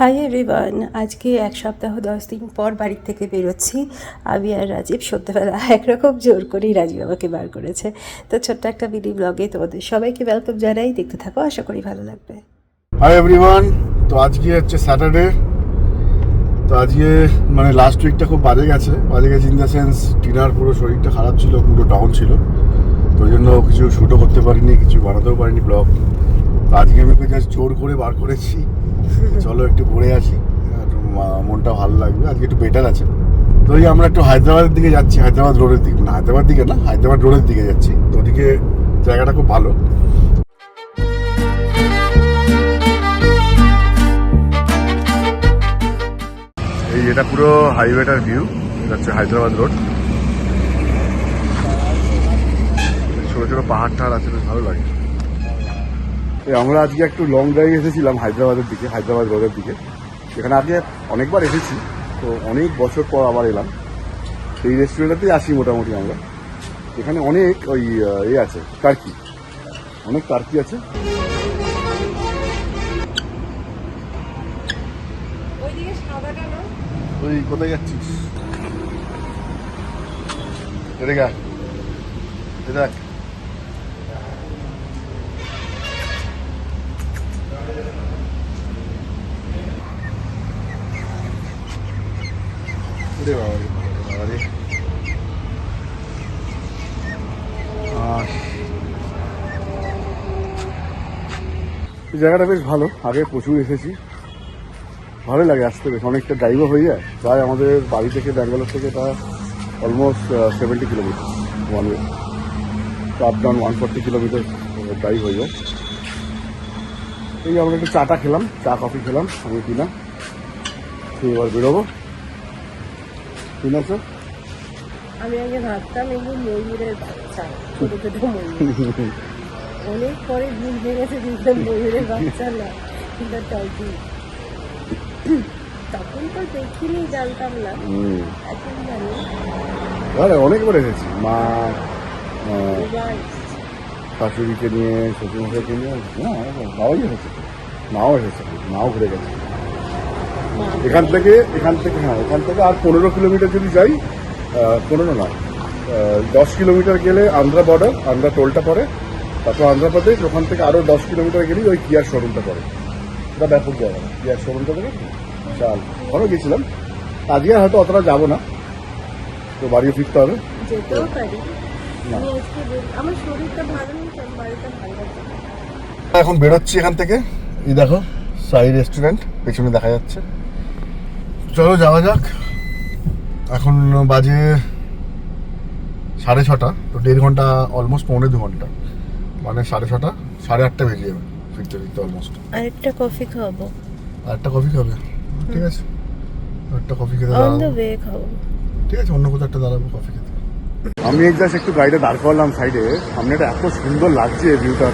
Hi everyone, আজকে এক সপ্তাহ 10 দিন পর বাড়ির থেকে বেরোচ্ছি আমি আর রাজীব। সত্যিবেলা একরকম জোর করেই রাজীব আমাকে বার করেছে। তো ছোট্ট একটা মিনি ব্লগে তোমাদের সবাইকে ওয়েলকাম জানাই, দেখতে থাকো, আশা করি ভালো লাগবে। হাই এভরিওয়ান, তো আজকে হচ্ছে স্যাটারডে। তো আজকে মানে লাস্ট উইকটা খুব বাজে গেছে ইন দ্য সেন্স টিনার পুরো শরীরটা খারাপ ছিল, পুরো ডাউন ছিল। তো ওই জন্য কিছু শ্যুটও করতে পারিনি, কিছু বানাতেও পারিনি ব্লগ। তো আজকে আমি ওকে জাস্ট জোর করে বার করেছি, চলো একটু ঘুরে আসি, একটু মনটা ভালো লাগবে, আজকে একটু বেটার আছে। তো এই আমরা একটু হায়দ্রাবাদের দিকে যাচ্ছি, হায়দ্রাবাদ রোডের দিকে, না হায়দ্রাবাদ দিকে না, হায়দ্রাবাদ রোডের দিকে যাচ্ছি। তো ওদিকে জায়গাটা খুব ভালো। এই এটা পুরো হাইওয়েটার ভিউ, এটা হচ্ছে হায়দ্রাবাদ রোড। ছোট ছোট পাহাড় টাহাড় আছে, বেশ ভালো লাগে। আমরা আজকে একটু লং ড্রাইভ এসেছিলাম হায়দ্রাবাদের দিকে, হায়দ্রাবাদ রোডের দিকে। এখানে আজকে অনেকবার এসেছি, তো অনেক বছর পর আবার এলাম। এই রেস্টুরেন্টটাতেই আসি মোটামুটি আমরা। এখানে অনেক ওই আছে টার্কি, অনেক টার্কি আছে। তুই কোথায় যাচ্ছিস? দেখ জায়গাটা বেশ ভালো, আগে প্রচুর এসেছি, ভালো লাগে আসতে। বেশ অনেকটা ড্রাইভও হয়ে যায়, প্রায় আমাদের বাড়ি থেকে ব্যাঙ্গালোর থেকে তা almost 70 kilometre one way. Up down 140 kilometre drive হয়ে যায়। এই আমরা একটু চাটা খেলাম, চা কফি খেলাম আমি কিনা, এবার বেরোবো। ঠিক আছে, আমি আগে ভাবতাম এগুলো ময়ূরের বাচ্চা, ছোট ছোট ময়ূর। অনেক পরে ভুল হয়ে গেছে, দেখলাম ময়ূরের বাচ্চা না, এটা টার্কি। তখন তো দেখিনি, জানতাম না, এখন জানি। অনেকবার এসেছি, মা শাশুড়িকে নিয়ে, শ্বশুরমশাইকে নিয়ে, বাবাই এসেছে, মাও এসেছে, মাও ঘুরে গেছে। এখান থেকে হ্যাঁ, এখান থেকে আর 15 কিলোমিটার যদি যাই, 15 না, 10 কিলোমিটার গেলে আন্ধ্রা বর্ডার, আন্ধ্রা টোলটা পড়ে, তারপর আন্ধ্রপ্রদেশ। ওখান থেকে আরও 10 কিলোমিটার গেলেই ওই কিয়ার শোরুমটা পড়ে। এটা ব্যাপক জায়গা, কিয়ার শোরুমটা থেকে চাল ভালো গেছিলাম। আজকে হয়তো অতটা যাবো না, তো বাড়িও ফিরতে হবে। যেতেও পারি, আমার শরীরটা ভালো নেই, বাড়িটা ভালো আছে। এখন বেরোচ্ছি এখান থেকে। এই দেখো সাই রেস্টুরেন্ট পেছনে দেখা যাচ্ছে। চলো যাওয়া যাক। এখন বাজে 6:30, তো 1.5 ঘন্টা, অলমোস্ট 1.5-2 ঘন্টা, মানে 6:30, 8:30 বেজে যাবে ফিরতে ফিরতে অলমোস্ট। আরেকটা কফি খাবো। আরেকটা কফি খাবে? ঠিক আছে, আরেকটা কফি খেতে অন দ্য দাঁড়াবো। ওয়ে খাবো। ঠিক আছে, অন্য কোথাও একটা দাঁড়াবো কফি খেতে। আমি জাস্ট একটু গাড়িটা দাঁড় করলাম সাইডে, সামনেটা এত সুন্দর লাগছে ভিউটা।